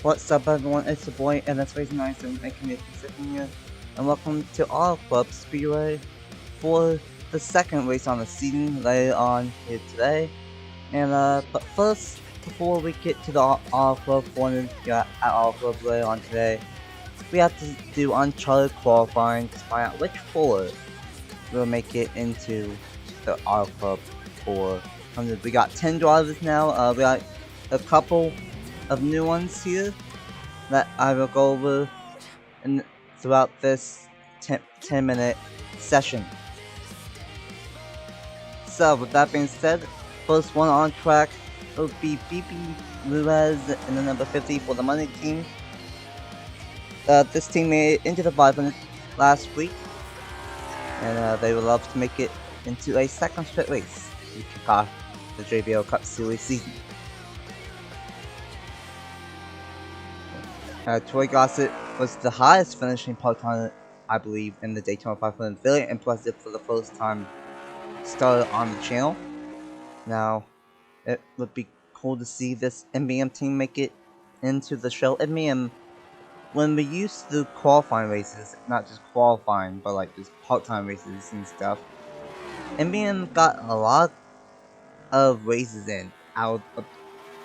What's up everyone, it's your boy NR2003 making it here, and welcome to our Club Speedway for the second race on the season later on here today. But first, before we get to the our Club one at our Club later on today, we have to do Uncharted qualifying to find out which four will make it into the our Club for 100. We got 10 drivers now, we got a couple of new ones here that I will go over throughout this 10-minute session. So with that being said, first one on track will be BP Ruiz in the number 50 for the money team. This team made it into the 500 last week, and they would love to make it into a second straight race to kick off the JBL Cup Series season. Troy Gossett was the highest finishing part-timer, I believe, in the Daytona 500. Very impressive for the first time started on the channel. Now, it would be cool to see this NBM team make it into the show. NBM, when we used to do qualifying races, not just qualifying, but like just part-time races and stuff, NBM got a lot of races in out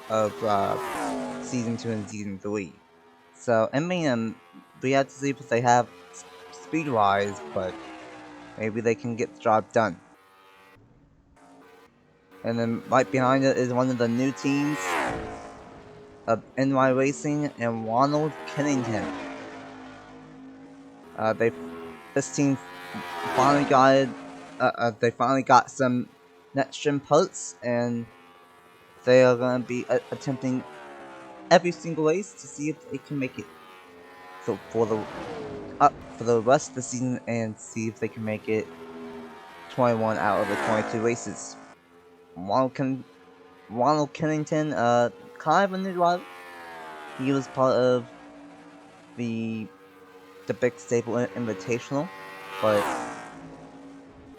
of Season 2 and Season 3. So, NBM, we have to see if they have speed-wise, but maybe they can get the job done. And then right behind it is one of the new teams of NY Racing and Ronald Kennington. This team finally got some next-gen parts, and they are going to be attempting every single race to see if they can make it. So for the rest of the season, and see if they can make it 21 out of the 22 races. Ronald Kennington, kind of a new driver. He was part of the Big Stapleton Invitational, but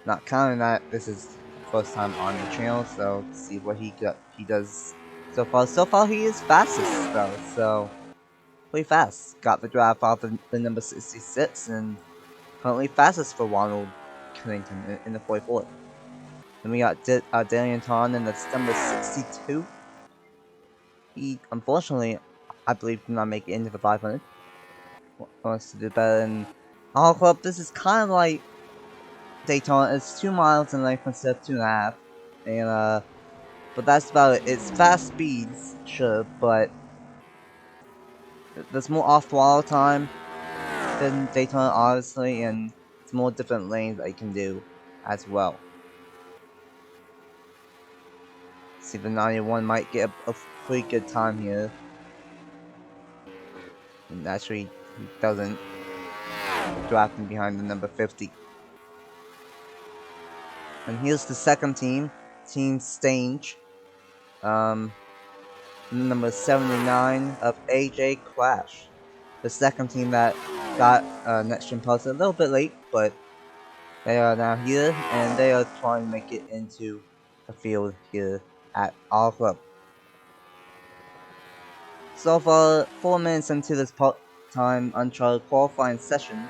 not counting that, this is first time on the channel, so see what he does so far. So far, he is fastest though, so pretty fast. Got the draft off the number 66, and currently fastest for Ronald Kennington in the 44. Then we got Daniel Ton in the number 62. He, unfortunately, I believe, did not make it into the 500. Wants to do better in our club. This is kind of like Daytona. It's 2 miles in length instead of 2.5. And, but that's about it. It's fast speeds, sure, but there's more off-wall time than Daytona, obviously, and it's more different lanes that you can do as well. See, the 91 might get a pretty good time here. And actually, he doesn't. Drafting behind the number 50. And here's the second team, Team Stange. Number 79 of AJ Clash. The second team that got next gen parts a little bit late, but they are now here, and they are trying to make it into the field here at our club. So far, 4 minutes into this part-time Uncharted qualifying session,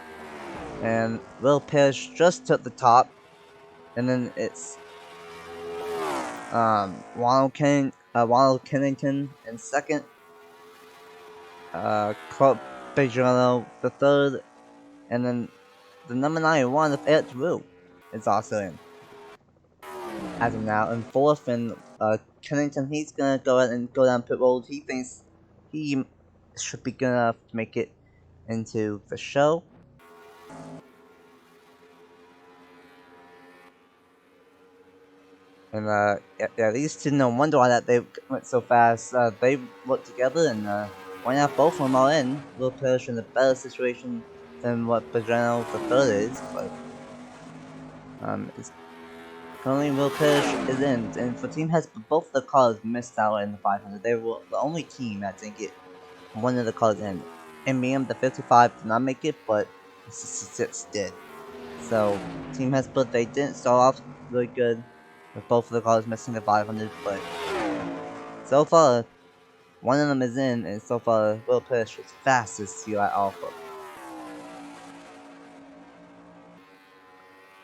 and Will Parrish just took the top, and then it's Ronald Kennington in second, Clark Bejano the third, and then the number 91 of Eric Drew is also in. As of now, in fourth, and Kennington, he's gonna go ahead and go down pit road. He thinks he should be good enough to make it into the show. And yeah, these two, no wonder why that they went so fast. They worked together, and why not both of them are in? Will Parrish in a better situation than what Bajano the third is, but currently Will Parrish is in, and the team has both the cars missed out in the 500. They were the only team that didn't get one of the cars in. NBM, the 55, did not make it, but the 66 did. So, team has put they didn't start off really good with both of the cars missing the 500, but so far One of them is in, and so far, Will Push is fastest here at Alpha.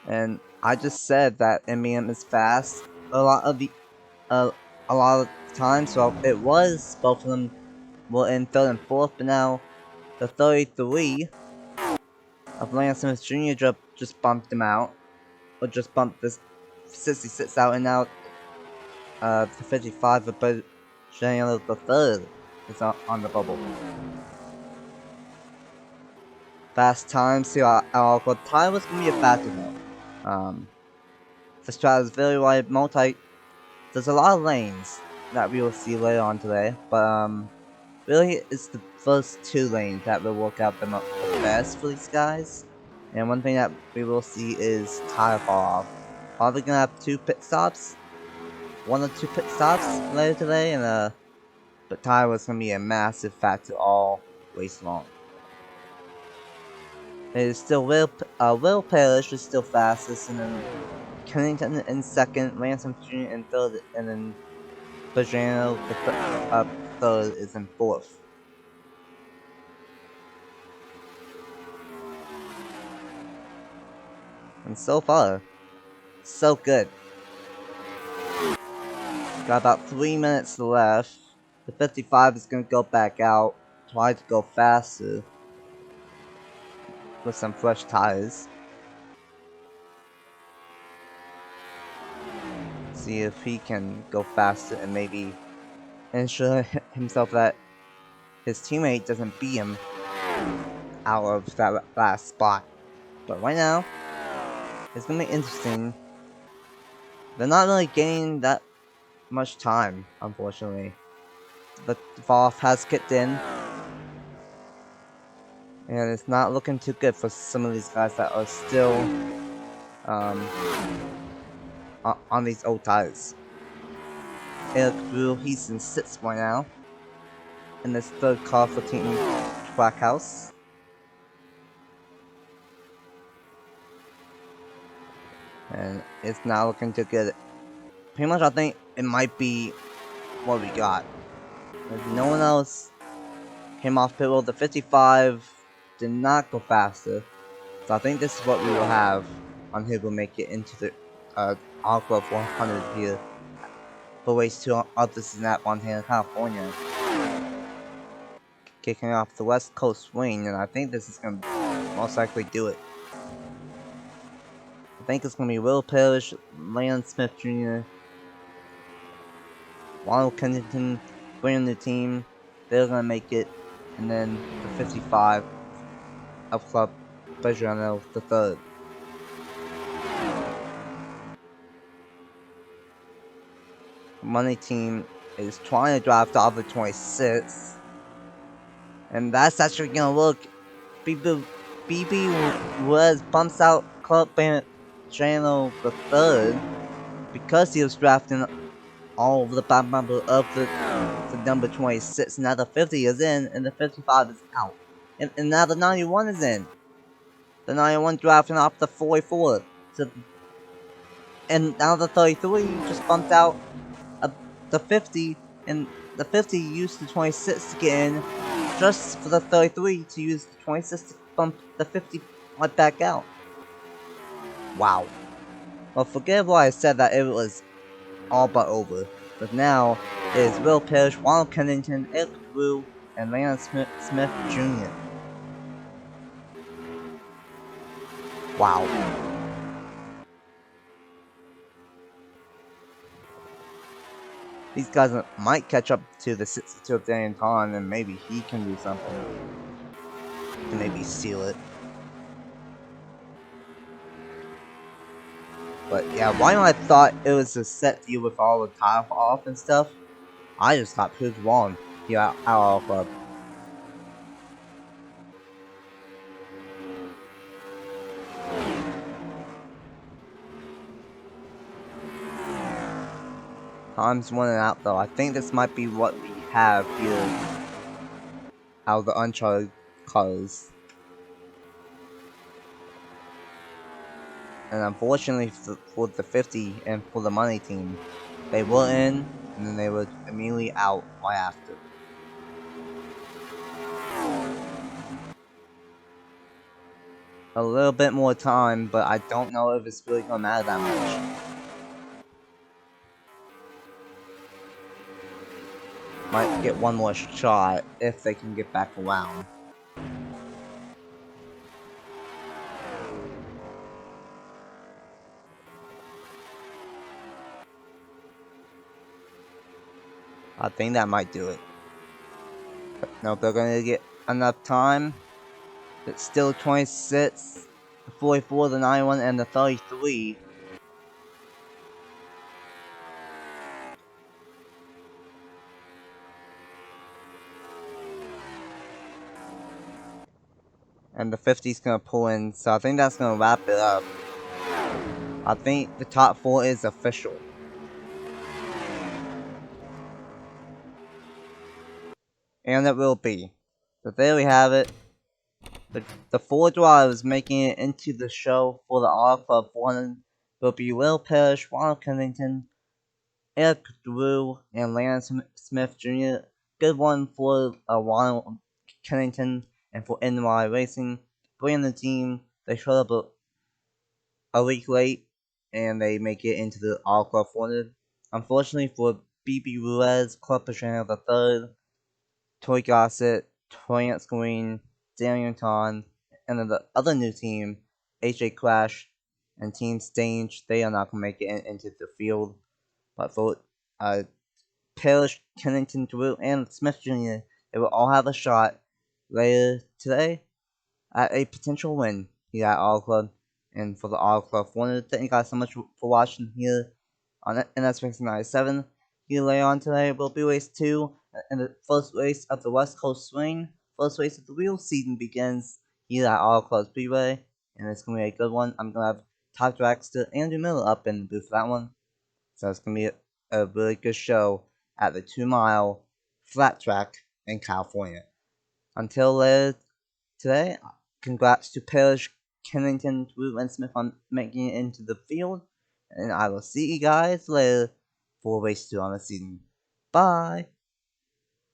And I just said that MBM is fast a lot of times, so it was both of them were in 3rd and 4th, but now the 33 of Lance Smith Jr. just bumped him out, or just bumped this 66 out, and now the 55 of Daniel the 3rd is on the bubble. Fast times here at Alpha. Time was gonna be a factor though. The strat is very wide, there's a lot of lanes that we will see later on today, but really it's the first 2 lanes that will work out the best for these guys. And one thing that we will see is tire fall off. Probably gonna have 2 pit stops, 1 or 2 pit stops later today, and but tire was gonna be a massive factor all race long. It is still Will Parrish is still fastest, and then Kennington in 2nd, Ransom Jr. in 3rd, and then Bajano the 3rd is in 4th. And so far, so good. Got about 3 minutes left. The 55 is gonna go back out, try to go faster with some fresh tires. See if he can go faster and maybe ensure himself that his teammate doesn't beat him out of that last spot. But right now, it's gonna be interesting. They're not really gaining that much time, unfortunately. The fall-off has kicked in, and it's not looking too good for some of these guys that are still on these old tires. Eric Brew, he's in 6th right now in this 3rd car for Team Trackhouse. And it's not looking too good. Pretty much I think it might be what we got. If no one else came off pit road, the 55 did not go faster. So I think this is what we will have on who will make it into the Aqua 100 here for race 2 of the season at Montana, California. Kicking off the West Coast swing, and I think this is going to most likely do it. I think it's going to be Will Parrish, Lance Smith Jr., Ronald Kennington winning the team. They're going to make it, and then the 55 of Club Bajano the 3rd. The money team is trying to drive to other 26, and that's actually gonna look. BB was bumps out Club Bajano the 3rd because he was drafting all over the back number of the number 26. Now the 50 is in, and the 55 is out, and now the 91 is in. The 91 drafting off the 44. And now the 33 just bumped out the 50, and the 50 used the 26 to get in, just for the 33 to use the 26 to bump the 50 right back out. Wow. Well, forget what I said that it was all but over. But now, it is Will Parrish, Ronald Kennington, Eric Brew, and Lance Smith Jr. Wow. These guys might catch up to the 62 of Daytona, and maybe he can do something to maybe seal it. But yeah, why I thought it was a set deal with all the tire off and stuff, I just got proved wrong here at our club. Time's running out though. I think this might be what we have here out of the Uncharted cars. And unfortunately for the 50 and for the money team, they were in and then they were immediately out right after. a little bit more time, but I don't know if it's really gonna matter that much. Might get one more shot if they can get back around. I think that might do it. No, they're gonna get enough time. It's still 26, the 44, the 91, and the 33. And the 50's gonna pull in, so I think that's gonna wrap it up. I think the top 4 is official. And it will be. So there we have it. The 4 drivers making it into the show for the R Club 400 will be Will Parrish, Ronald Kennington, Eric Drew, and Lance Smith Jr. Good one for Ronald Kennington and for NY Racing. Bringing the team, they showed up a week late and they make it into the R Club 400. Unfortunately for BB Ruiz, Club Pastrana III, Toy Gossett, Torrance Green, Darian Ton, and then the other new team, HA Crash and Team Stange, they are not going to make it into the field. But for Parrish, Kennington, Drew, and Smith Jr., they will all have a shot later today at a potential win here at All Club. And for the All Club 400, thank you guys so much for watching here on NS97. Here later on today will be race 2 and the first race of the West Coast Swing. First race of the real season begins here at All Club Speedway, and it's going to be a good one. I'm going to have Todd Dragster and Andrew Miller up in the booth for that one. So it's going to be a really good show at the 2-mile flat track in California. Until later today, congrats to Parrish, Kennington, Drew, and Smith on making it into the field. And I will see you guys later for race 2 on the season. Bye!